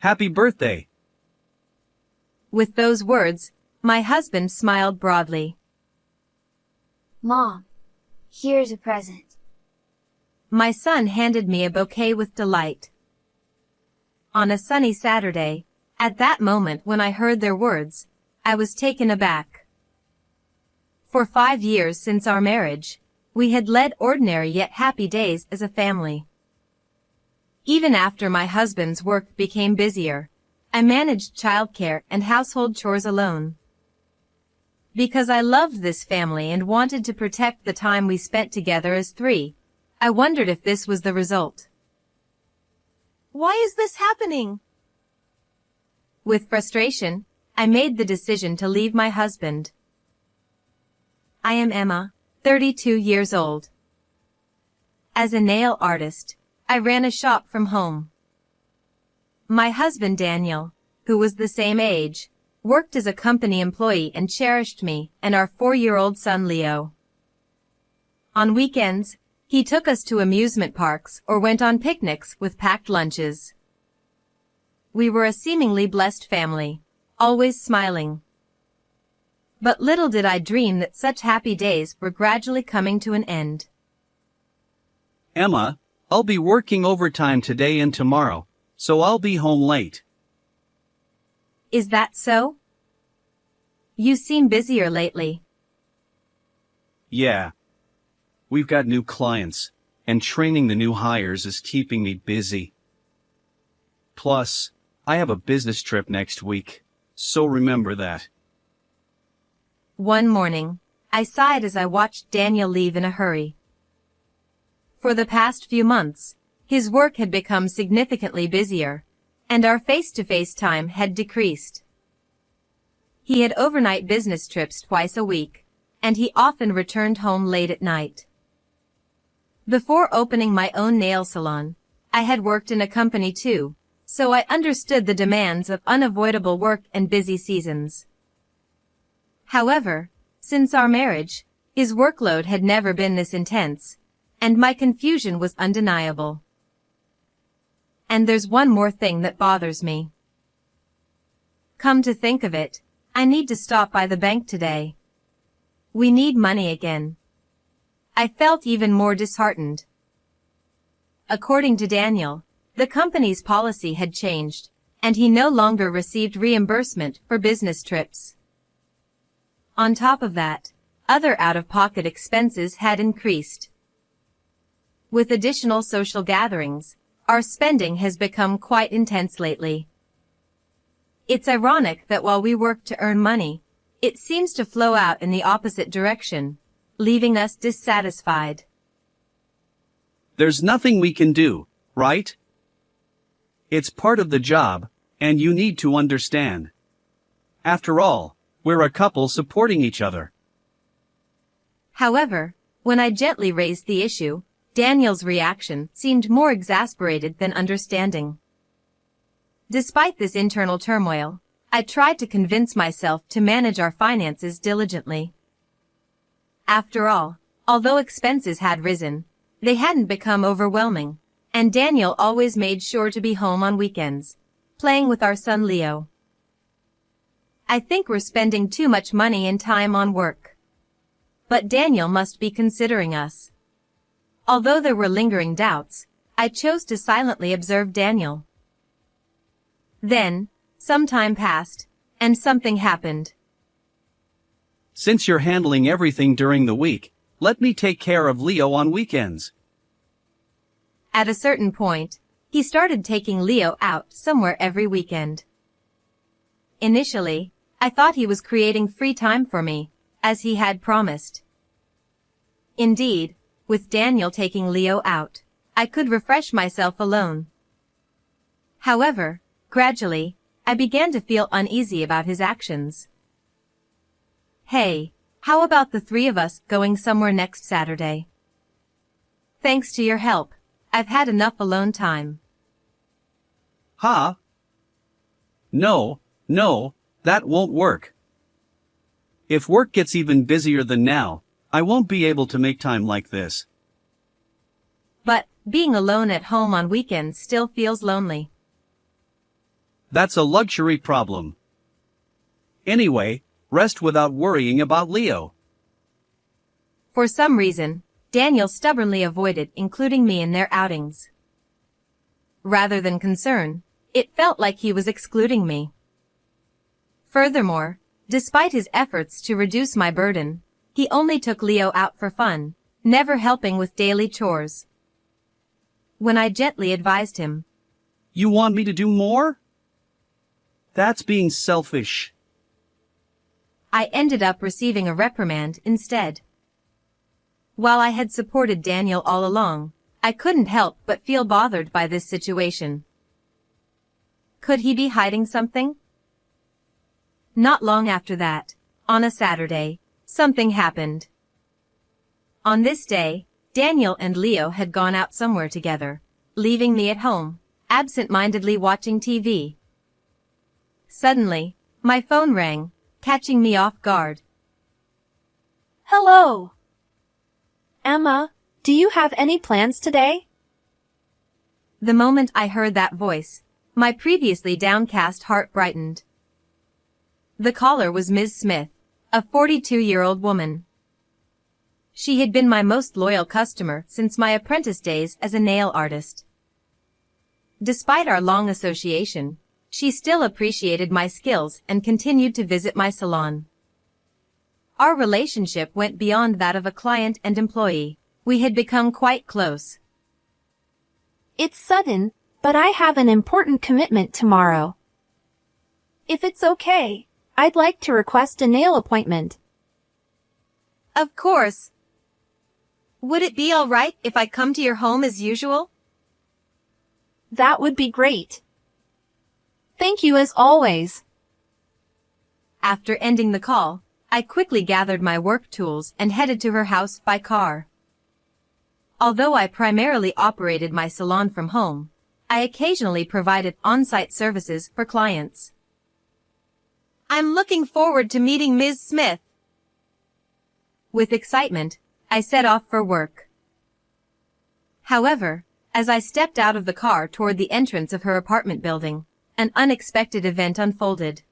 Happy birthday. With those words, my husband smiled broadly. Mom, here's a present. My son handed me a bouquet with delight. On a sunny Saturday, at that moment when I heard their words, I was taken aback. For 5 years since our marriage, we had led ordinary yet happy days as a family. Even after my husband's work became busier, I managed childcare and household chores alone. Because I loved this family and wanted to protect the time we spent together as three, I wondered if this was the result. Why is this happening? With frustration, I made the decision to leave my husband. I am Emma, 32 years old. As a nail artist, I ran a shop from home. My husband Daniel, who was the same age, worked as a company employee and cherished me and our 4-year-old son Leo. On weekends, he took us to amusement parks or went on picnics with packed lunches. We were a seemingly blessed family, always smiling. But little did I dream that such happy days were gradually coming to an end. Emma, I'll be working overtime today and tomorrow, so I'll be home late. Is that so? You seem busier lately. Yeah. We've got new clients, and training the new hires is keeping me busy. Plus, I have a business trip next week, so remember that. One morning, I sighed as I watched Daniel leave in a hurry. For the past few months, his work had become significantly busier, and our face-to-face time had decreased. He had overnight business trips twice a week, and he often returned home late at night. Before opening my own nail salon, I had worked in a company too, so I understood the demands of unavoidable work and busy seasons. However, since our marriage, his workload had never been this intense, and my confusion was undeniable. And there's one more thing that bothers me. Come to think of it, I need to stop by the bank today. We need money again. I felt even more disheartened. According to Daniel, the company's policy had changed, and he no longer received reimbursement for business trips. On top of that, other out-of-pocket expenses had increased. With additional social gatherings, our spending has become quite intense lately. It's ironic that while we work to earn money, it seems to flow out in the opposite direction, leaving us dissatisfied. There's nothing we can do, right? It's part of the job, and you need to understand. After all, we're a couple supporting each other. However, when I gently raised the issue, Daniel's reaction seemed more exasperated than understanding. Despite this internal turmoil, I tried to convince myself to manage our finances diligently. After all, although expenses had risen, they hadn't become overwhelming, and Daniel always made sure to be home on weekends, playing with our son Leo. I think we're spending too much money and time on work. But Daniel must be considering us. Although there were lingering doubts, I chose to silently observe Daniel. Then, some time passed, and something happened. Since you're handling everything during the week, let me take care of Leo on weekends. At a certain point, he started taking Leo out somewhere every weekend. Initially, I thought he was creating free time for me, as he had promised. Indeed, with Daniel taking Leo out, I could refresh myself alone. However, gradually, I began to feel uneasy about his actions. Hey, how about the three of us going somewhere next Saturday? Thanks to your help, I've had enough alone time. Huh? No, that won't work. If work gets even busier than now, I won't be able to make time like this. But being alone at home on weekends still feels lonely. That's a luxury problem. Anyway, rest without worrying about Leo. For some reason, Daniel stubbornly avoided including me in their outings. Rather than concern, it felt like he was excluding me. Furthermore, despite his efforts to reduce my burden, he only took Leo out for fun, never helping with daily chores. When I gently advised him, You want me to do more? That's being selfish. I ended up receiving a reprimand instead. While I had supported Daniel all along, I couldn't help but feel bothered by this situation. Could he be hiding something? Not long after that, on a Saturday, something happened. On this day, Daniel and Leo had gone out somewhere together, leaving me at home, absent-mindedly watching TV. Suddenly, my phone rang, catching me off guard. Hello. Emma, do you have any plans today? The moment I heard that voice, my previously downcast heart brightened. The caller was Ms. Smith, a 42-year-old woman. She had been my most loyal customer since my apprentice days as a nail artist. Despite our long association, she still appreciated my skills and continued to visit my salon. Our relationship went beyond that of a client and employee. We had become quite close. It's sudden, but I have an important commitment tomorrow. If it's okay, I'd like to request a nail appointment. Of course. Would it be all right if I come to your home as usual? That would be great. Thank you as always. After ending the call, I quickly gathered my work tools and headed to her house by car. Although I primarily operated my salon from home, I occasionally provided on-site services for clients. I'm looking forward to meeting Ms. Smith. With excitement, I set off for work. However, as I stepped out of the car toward the entrance of her apartment building, an unexpected event unfolded.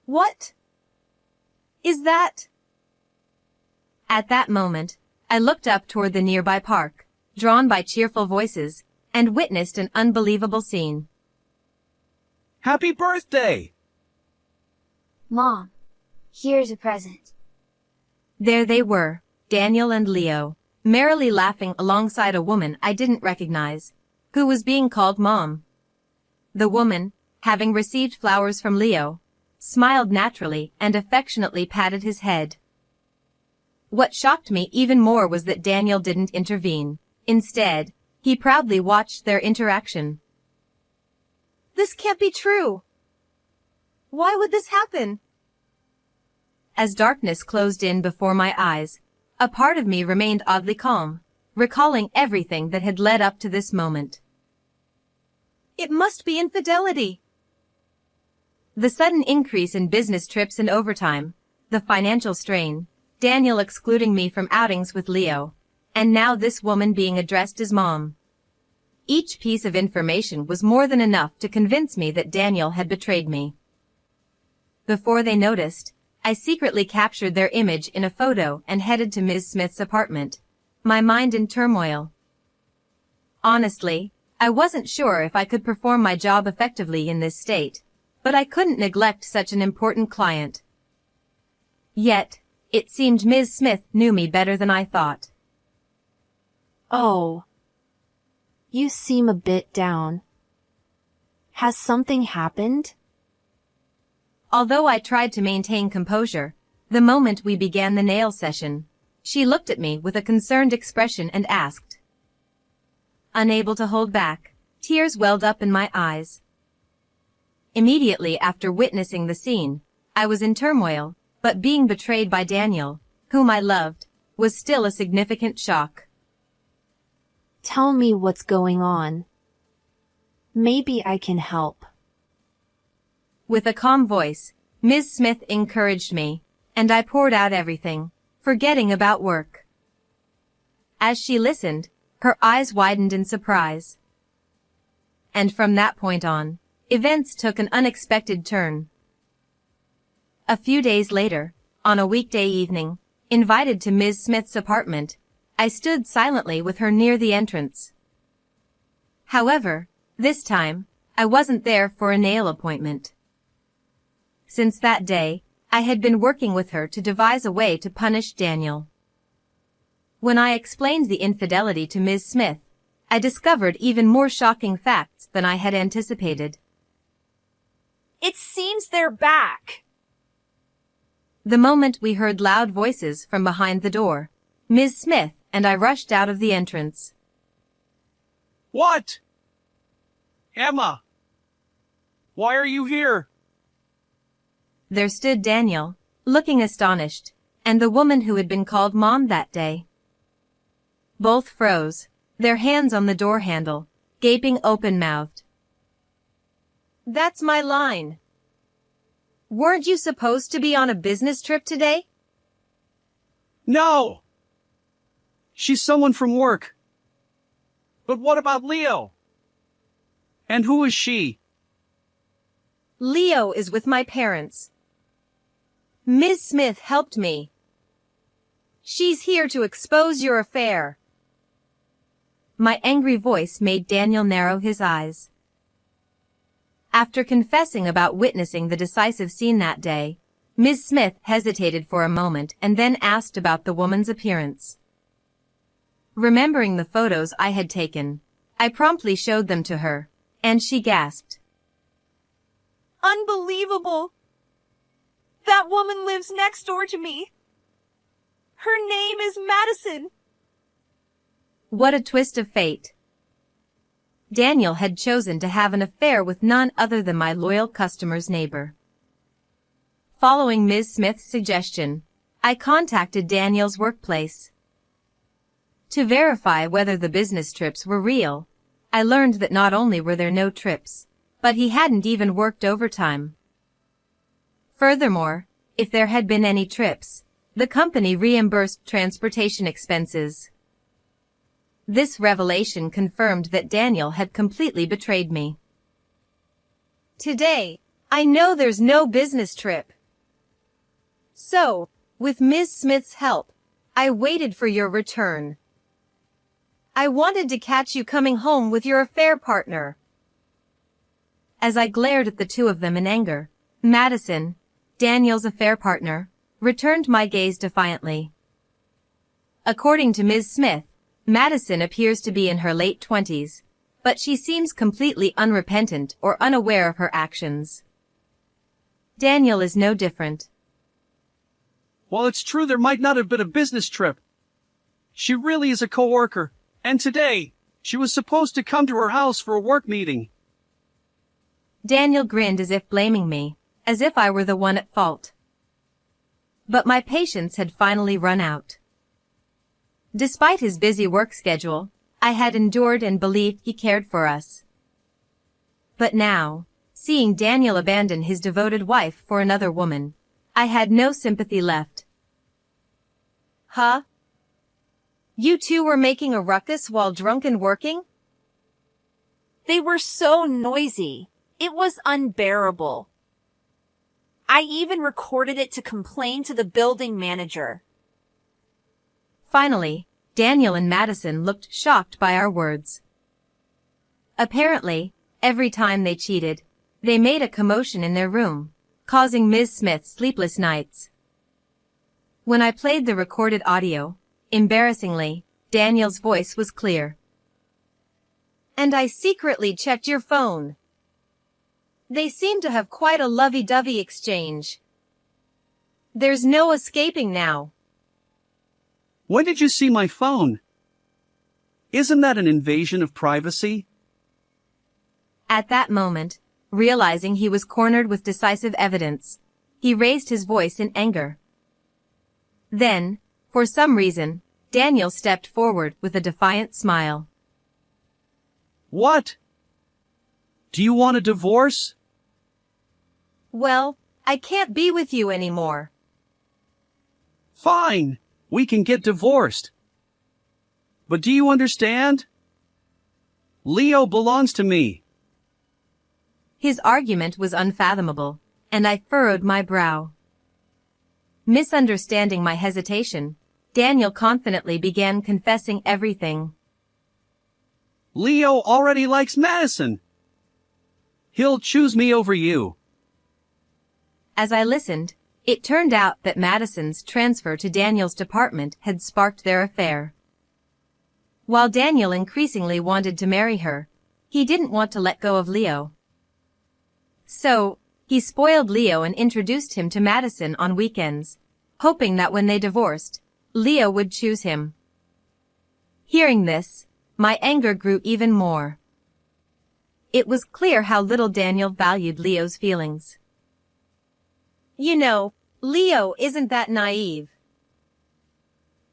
What is that? At that moment, I looked up toward the nearby park, drawn by cheerful voices, and witnessed an unbelievable scene. Happy birthday! Mom, here's a present. There they were, Daniel and Leo, merrily laughing alongside a woman I didn't recognize, who was being called Mom. The woman, having received flowers from Leo, smiled naturally and affectionately patted his head. What shocked me even more was that Daniel didn't intervene. Instead, he proudly watched their interaction. This can't be true. Why would this happen? As darkness closed in before my eyes, a part of me remained oddly calm, recalling everything that had led up to this moment. It must be infidelity. The sudden increase in business trips and overtime, the financial strain, Daniel excluding me from outings with Leo, and now this woman being addressed as Mom. Each piece of information was more than enough to convince me that Daniel had betrayed me. Before they noticed, I secretly captured their image in a photo and headed to Ms. Smith's apartment, my mind in turmoil. Honestly, I wasn't sure if I could perform my job effectively in this state, but I couldn't neglect such an important client. Yet, it seemed Ms. Smith knew me better than I thought. Oh. You seem a bit down. Has something happened? Although I tried to maintain composure, the moment we began the nail session, she looked at me with a concerned expression and asked. Unable to hold back, tears welled up in my eyes. Immediately after witnessing the scene, I was in turmoil, but being betrayed by Daniel, whom I loved, was still a significant shock. Tell me what's going on. Maybe I can help. With a calm voice, Ms. Smith encouraged me, and I poured out everything, forgetting about work. As she listened, her eyes widened in surprise. And from that point on, events took an unexpected turn. A few days later, on a weekday evening, invited to Ms. Smith's apartment, I stood silently with her near the entrance. However, this time, I wasn't there for a nail appointment. Since that day, I had been working with her to devise a way to punish Daniel. When I explained the infidelity to Ms. Smith, I discovered even more shocking facts than I had anticipated. It seems they're back. The moment we heard loud voices from behind the door, Ms. Smith and I rushed out of the entrance. What? Emma! Why are you here? There stood Daniel, looking astonished, and the woman who had been called Mom that day. Both froze, their hands on the door handle, gaping open-mouthed. That's my line. Weren't you supposed to be on a business trip today? No! She's someone from work. But what about Leo? And who is she? Leo is with my parents. Ms. Smith helped me. She's here to expose your affair. My angry voice made Daniel narrow his eyes. After confessing about witnessing the decisive scene that day, Ms. Smith hesitated for a moment and then asked about the woman's appearance. Remembering the photos I had taken, I promptly showed them to her, and she gasped. Unbelievable! That woman lives next door to me. Her name is Madison. What a twist of fate. Daniel had chosen to have an affair with none other than my loyal customer's neighbor. Following Ms. Smith's suggestion, I contacted Daniel's workplace. To verify whether the business trips were real, I learned that not only were there no trips, but he hadn't even worked overtime. Furthermore, if there had been any trips, the company reimbursed transportation expenses. This revelation confirmed that Daniel had completely betrayed me. Today, I know there's no business trip. So, with Ms. Smith's help, I waited for your return. I wanted to catch you coming home with your affair partner. As I glared at the two of them in anger, Madison, Daniel's affair partner, returned my gaze defiantly. According to Ms. Smith, Madison appears to be in her late 20s, but she seems completely unrepentant or unaware of her actions. Daniel is no different. Well, it's true there might not have been a business trip. She really is a coworker, and today, she was supposed to come to her house for a work meeting. Daniel grinned as if blaming me, as if I were the one at fault. But my patience had finally run out. Despite his busy work schedule, I had endured and believed he cared for us. But now, seeing Daniel abandon his devoted wife for another woman, I had no sympathy left. Huh? You two were making a ruckus while drunk and working? They were so noisy. It was unbearable. I even recorded it to complain to the building manager. Finally, Daniel and Madison looked shocked by our words. Apparently, every time they cheated, they made a commotion in their room, causing Ms. Smith sleepless nights. When I played the recorded audio, embarrassingly, Daniel's voice was clear. And I secretly checked your phone. They seem to have quite a lovey-dovey exchange. There's no escaping now. When did you see my phone? Isn't that an invasion of privacy? At that moment, realizing he was cornered with decisive evidence, he raised his voice in anger. Then, for some reason, Daniel stepped forward with a defiant smile. What? Do you want a divorce? Well, I can't be with you anymore. Fine, we can get divorced. But do you understand? Leo belongs to me. His argument was unfathomable, and I furrowed my brow. Misunderstanding my hesitation, Daniel confidently began confessing everything. Leo already likes Madison. He'll choose me over you. As I listened, it turned out that Madison's transfer to Daniel's department had sparked their affair. While Daniel increasingly wanted to marry her, he didn't want to let go of Leo. So, he spoiled Leo and introduced him to Madison on weekends, hoping that when they divorced, Leo would choose him. Hearing this, my anger grew even more. It was clear how little Daniel valued Leo's feelings. You know, Leo isn't that naive.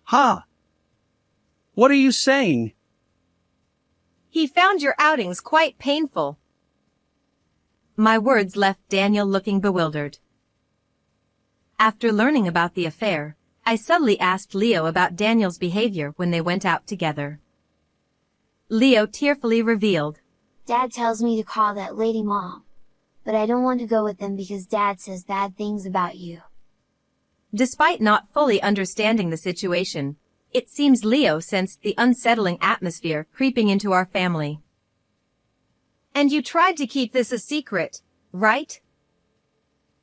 Ha! What are you saying? He found your outings quite painful. My words left Daniel looking bewildered. After learning about the affair, I subtly asked Leo about Daniel's behavior when they went out together. Leo tearfully revealed, Dad tells me to call that lady Mom. But I don't want to go with them because Dad says bad things about you. Despite not fully understanding the situation, it seems Leo sensed the unsettling atmosphere creeping into our family. And you tried to keep this a secret, right?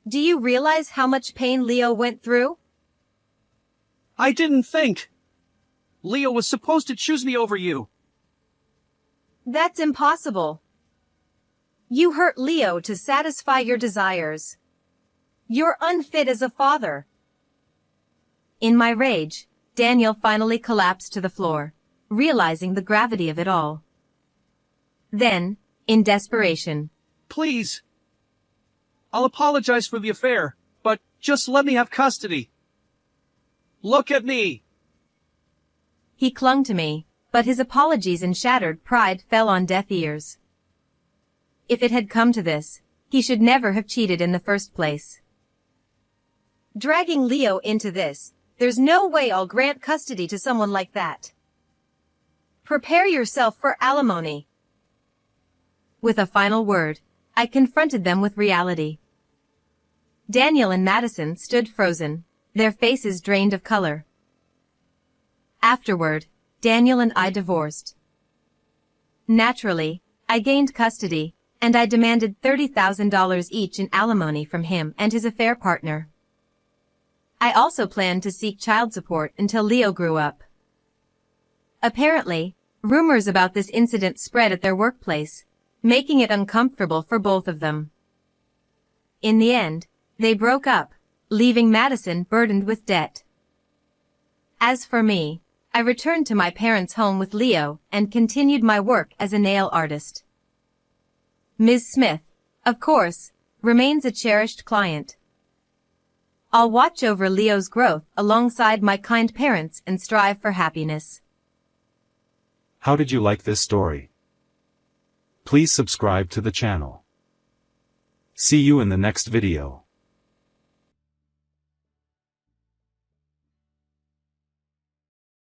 Do you realize how much pain Leo went through? I didn't think. Leo was supposed to choose me over you. That's impossible. You hurt Leo to satisfy your desires. You're unfit as a father. In my rage, Daniel finally collapsed to the floor, realizing the gravity of it all. Then, in desperation, Please. I'll apologize for the affair, but just let me have custody. Look at me. he clung to me, but his apologies and shattered pride fell on deaf ears. If it had come to this, he should never have cheated in the first place. Dragging Leo into this, there's no way I'll grant custody to someone like that. Prepare yourself for alimony. With a final word, I confronted them with reality. Daniel and Madison stood frozen, their faces drained of color. Afterward, Daniel and I divorced. Naturally, I gained custody, and I demanded $30,000 each in alimony from him and his affair partner. I also planned to seek child support until Leo grew up. Apparently, rumors about this incident spread at their workplace, making it uncomfortable for both of them. In the end, they broke up, leaving Madison burdened with debt. As for me, I returned to my parents' home with Leo and continued my work as a nail artist. Ms. Smith, of course, remains a cherished client. I'll watch over Leo's growth alongside my kind parents and strive for happiness. How did you like this story? Please subscribe to the channel. See you in the next video.